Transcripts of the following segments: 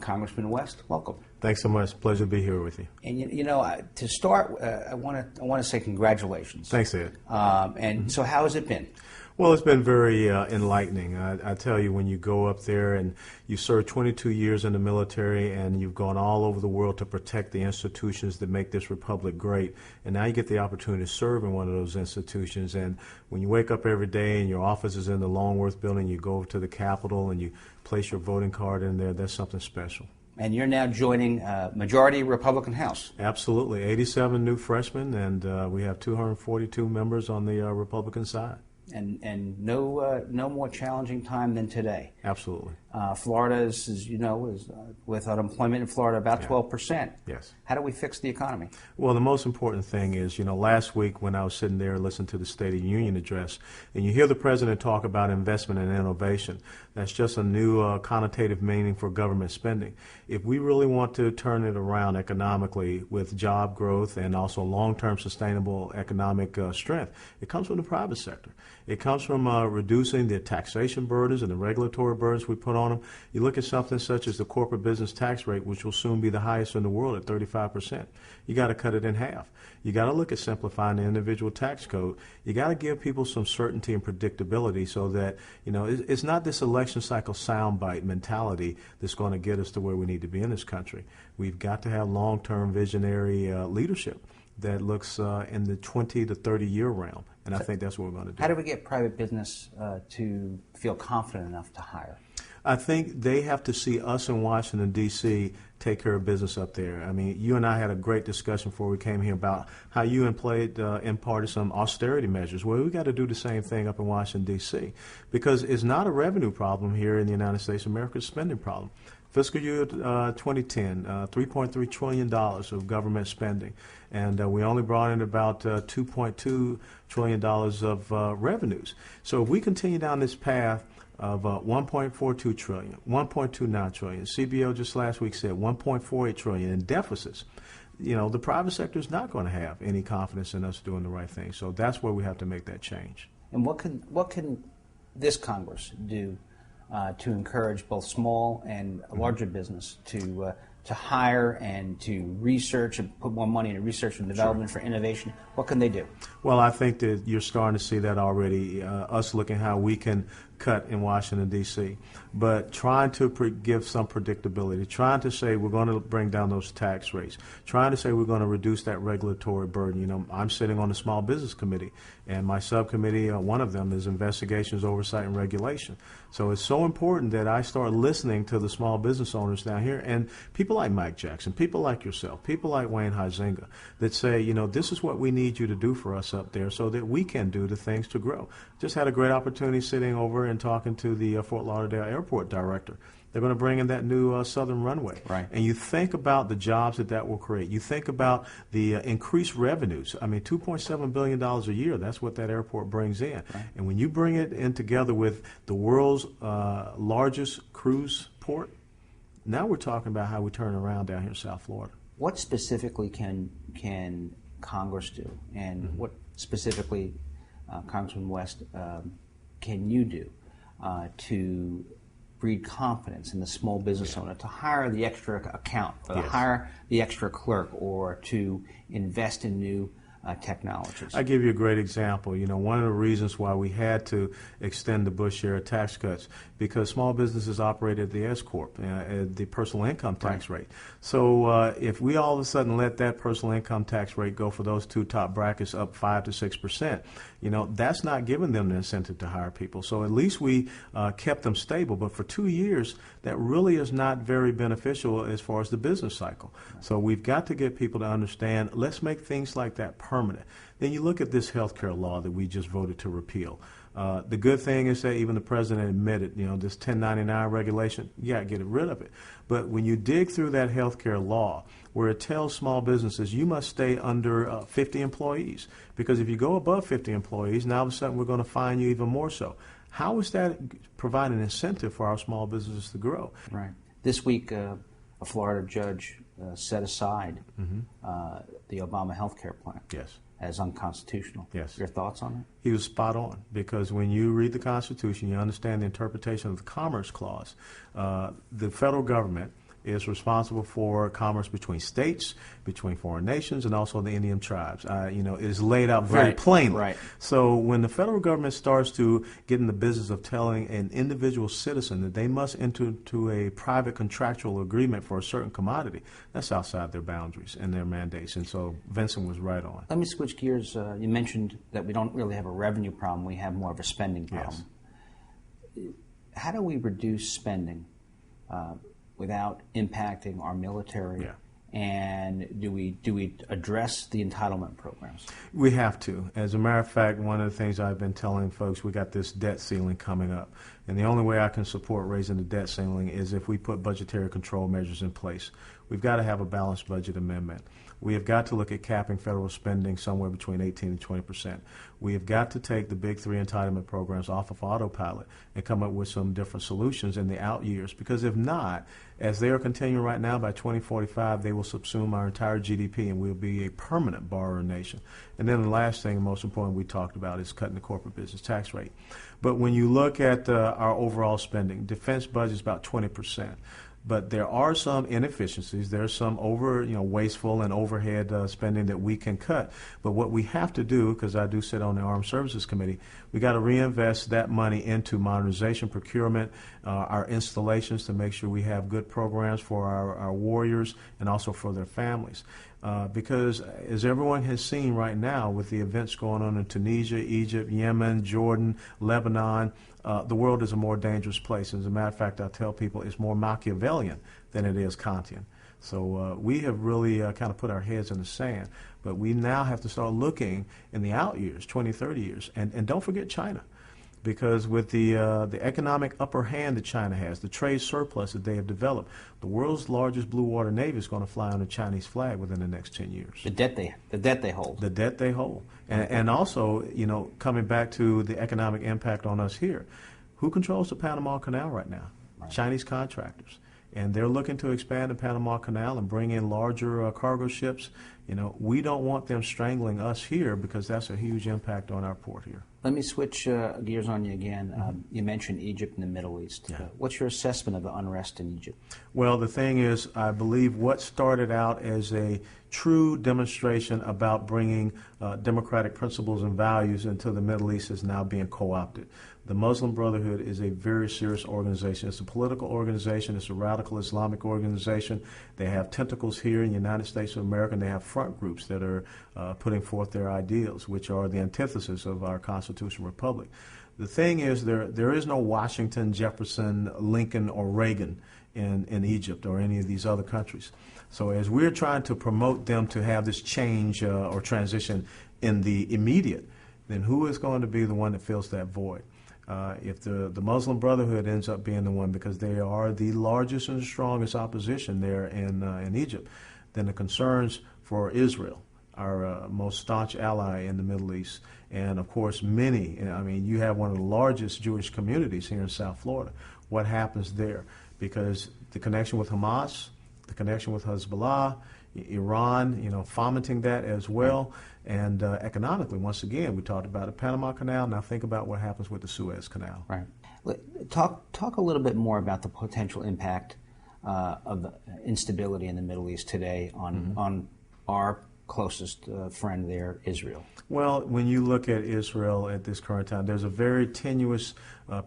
Congressman West, welcome. Thanks so much. Pleasure to be here with you. And to start, I want to say congratulations. Thanks, Ed. So how has it been? Well, it's been very enlightening. I tell you, when you go up there and you served 22 years in the military and you've gone all over the world to protect the institutions that make this republic great, and now you get the opportunity to serve in one of those institutions, and when you wake up every day and your office is in the Longworth building, you go over to the Capitol and you place your voting card in there, that's something special. And you're now joining majority Republican House. Absolutely. 87 new freshmen, and we have 242 members on the Republican side. And no more challenging time than today. Absolutely. Florida is with unemployment in Florida about 12%. Yes. How do we fix the economy? Well, the most important thing is, last week when I was sitting there listening to the State of the Union address, and you hear the president talk about investment and innovation, that's just a new connotative meaning for government spending. If we really want to turn it around economically with job growth and also long-term sustainable economic strength, it comes from the private sector. It comes from reducing the taxation burdens and the regulatory burdens we put on them. You look at something such as the corporate business tax rate, which will soon be the highest in the world at 35%. You got to cut it in half. You got to look at simplifying the individual tax code. You got to give people some certainty and predictability so that, it's not this election cycle soundbite mentality that's going to get us to where we need to be in this country. We've got to have long-term visionary leadership that looks in the 20 to 30-year realm, and I think that's what we're going to do. How do we get private business to feel confident enough to hire? I think they have to see us in Washington, D.C. take care of business up there. I mean, you and I had a great discussion before we came here about how you imparted some austerity measures. Well, we got to do the same thing up in Washington, D.C. because it's not a revenue problem here in the United States of America, it's a spending problem. Fiscal year 2010, $3.3 trillion of government spending, and we only brought in about $2.2 trillion of revenues. So if we continue down this path of 1.42 trillion, 1.29 trillion, CBO just last week said 1.48 trillion in deficits, the private sector is not going to have any confidence in us doing the right thing. So that's where we have to make that change. And what can this Congress do to encourage both small and larger business to hire and to research and put more money into research and development for innovation? What can they do? Well, I think that you're starting to see that already, us looking how we can cut in Washington, D.C., but trying to give some predictability, trying to say we're going to bring down those tax rates, trying to say we're going to reduce that regulatory burden. I'm sitting on the Small Business Committee, and my subcommittee, one of them is Investigations, Oversight, and Regulation. So it's so important that I start listening to the small business owners down here, and people like Mike Jackson, people like yourself, people like Wayne Huizenga, that say, this is what we need you to do for us up there so that we can do the things to grow. Just had a great opportunity sitting over and talking to the Fort Lauderdale Airport director. They're going to bring in that new southern runway. Right. And you think about the jobs that will create. You think about the increased revenues. I mean, $2.7 billion a year, that's what that airport brings in. Right. And when you bring it in together with the world's largest cruise port, now we're talking about how we turn around down here in South Florida. What specifically can Congress do? And what specifically, Congressman West, can you do to breed confidence in the small business owner to hire the extra account, or to hire the extra clerk, or to invest in new technologies? I give you a great example. One of the reasons why we had to extend the Bush era tax cuts, because small businesses operate at the S Corp, the personal income tax rate. So if we all of a sudden let that personal income tax rate go for those two top brackets up 5 to 6%, that's not giving them the incentive to hire people. So at least we kept them stable. But for 2 years, that really is not very beneficial as far as the business cycle. So we've got to get people to understand, let's make things like that permanent. Then you look at this health care law that we just voted to repeal. The good thing is that even the president admitted, this 1099 regulation, you got to get rid of it. But when you dig through that health care law, where it tells small businesses you must stay under 50 employees, because if you go above 50 employees, now all of a sudden we're going to fine you even more so. How is that providing an incentive for our small businesses to grow? Right. This week, a Florida judge set aside the Obama health care plan. Yes. As unconstitutional. Yes. Your thoughts on it? He was spot on, because when you read the Constitution, you understand the interpretation of the Commerce Clause. The federal government is responsible for commerce between states, between foreign nations, and also the Indian tribes. It is laid out very plainly. Right. So when the federal government starts to get in the business of telling an individual citizen that they must enter into a private contractual agreement for a certain commodity, that's outside their boundaries and their mandates. And so Vincent was right on. Let me switch gears. You mentioned that we don't really have a revenue problem. We have more of a spending problem. Yes. How do we reduce spending without impacting our military? Yeah. And do we address the entitlement programs? We have to. As a matter of fact, one of the things I've been telling folks, we got this debt ceiling coming up. And the only way I can support raising the debt ceiling is if we put budgetary control measures in place. We've got to have a balanced budget amendment. We have got to look at capping federal spending somewhere between 18 and 20%. We have got to take the big three entitlement programs off of autopilot and come up with some different solutions in the out years. Because if not, as they are continuing right now, by 2045, they will subsume our entire GDP and we'll be a permanent borrower nation. And then the last thing, most important, we talked about is cutting the corporate business tax rate. But when you look at our overall spending, defense budget is about 20%. But there are some inefficiencies. There's some wasteful and overhead spending that we can cut. But what we have to do, because I do sit on the Armed Services Committee, we got to reinvest that money into modernization, procurement, our installations to make sure we have good programs for our warriors and also for their families. Because as everyone has seen right now with the events going on in Tunisia, Egypt, Yemen, Jordan, Lebanon, the world is a more dangerous place. As a matter of fact, I tell people it's more Machiavellian than it is Kantian. So we have really kind of put our heads in the sand. But we now have to start looking in the out years, 20, 30 years. And don't forget China. Because with the economic upper hand that China has, the trade surplus that they have developed, the world's largest blue water navy is going to fly on a Chinese flag within the next 10 years. The debt they hold. The debt they hold. And also, coming back to the economic impact on us here, who controls the Panama Canal right now? Right. Chinese contractors. And they're looking to expand the Panama Canal and bring in larger cargo ships. We don't want them strangling us here because that's a huge impact on our port here. Let me switch gears on you again. You mentioned Egypt and the Middle East. Yeah. What's your assessment of the unrest in Egypt? Well, the thing is, I believe what started out as a true demonstration about bringing democratic principles and values into the Middle East is now being co-opted. The Muslim Brotherhood is a very serious organization. It's a political organization. It's a radical Islamic organization. They have tentacles here in the United States of America, and they have front groups that are putting forth their ideals, which are the antithesis of our constitutional republic. The thing is, there is no Washington, Jefferson, Lincoln, or Reagan in Egypt or any of these other countries. So as we're trying to promote them to have this change or transition in the immediate, then who is going to be the one that fills that void? If the Muslim Brotherhood ends up being the one, because they are the largest and strongest opposition there in Egypt, then the concerns for Israel, our most staunch ally in the Middle East, and of course you have one of the largest Jewish communities here in South Florida. What happens there? Because the connection with Hamas, the connection with Hezbollah, Iran, fomenting that as well. And economically, once again, we talked about the Panama Canal. Now think about what happens with the Suez Canal. Right. Talk a little bit more about the potential impact of the instability in the Middle East today on our closest friend there, Israel. Well, when you look at Israel at this current time, there's a very tenuous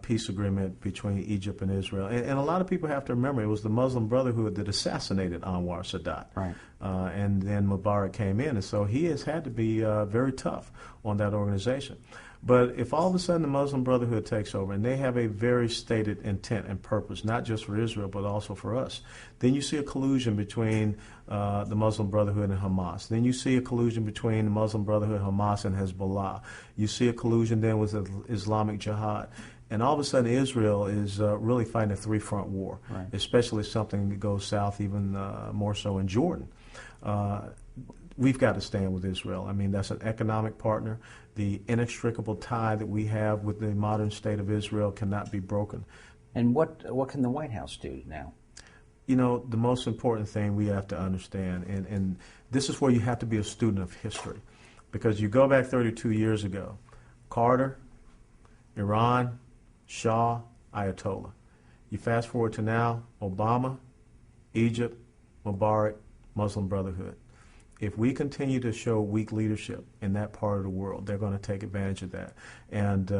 peace agreement between Egypt and Israel. And a lot of people have to remember it was the Muslim Brotherhood that assassinated Anwar Sadat. Right. And then Mubarak came in. And so he has had to be very tough on that organization. But if all of a sudden the Muslim Brotherhood takes over and they have a very stated intent and purpose, not just for Israel but also for us, then you see a collusion between the Muslim Brotherhood and Hamas. Then you see a collusion between the Muslim Brotherhood, Hamas, and Hezbollah. You see a collusion then with the Islamic Jihad. And all of a sudden Israel is really fighting a three-front war, right. Especially if something that goes south even more so in Jordan. We've got to stand with Israel. I mean, that's an economic partner. The inextricable tie that we have with the modern state of Israel cannot be broken. And what can the White House do now? The most important thing we have to understand, and this is where you have to be a student of history, because you go back 32 years ago, Carter, Iran, Shah, Ayatollah. You fast forward to now, Obama, Egypt, Mubarak, Muslim Brotherhood. If we continue to show weak leadership in that part of the world, they're going to take advantage of that. And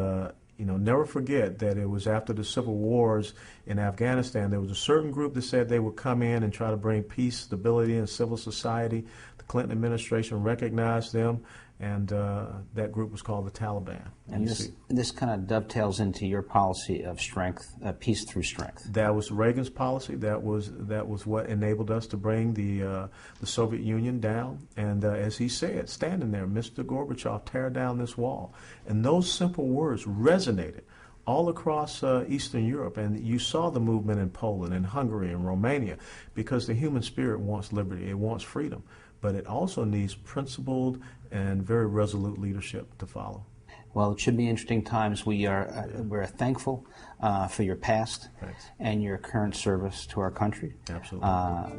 never forget that it was after the civil wars in Afghanistan, there was a certain group that said they would come in and try to bring peace, stability, and civil society. The Clinton administration recognized them, and that group was called the Taliban. And this kind of dovetails into your policy of strength, peace through strength. That was Reagan's policy. That was what enabled us to bring the Soviet Union down. And as he said, standing there, Mr. Gorbachev, tear down this wall. And those simple words resonated all across Eastern Europe. And you saw the movement in Poland and Hungary and Romania, because the human spirit wants liberty. It wants freedom. But it also needs principled and very resolute leadership to follow. Well, it should be interesting times. We're thankful for your past and your current service to our country. Absolutely.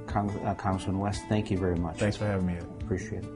Congressman West, thank you very much. Thanks for having me, Ed. Appreciate it.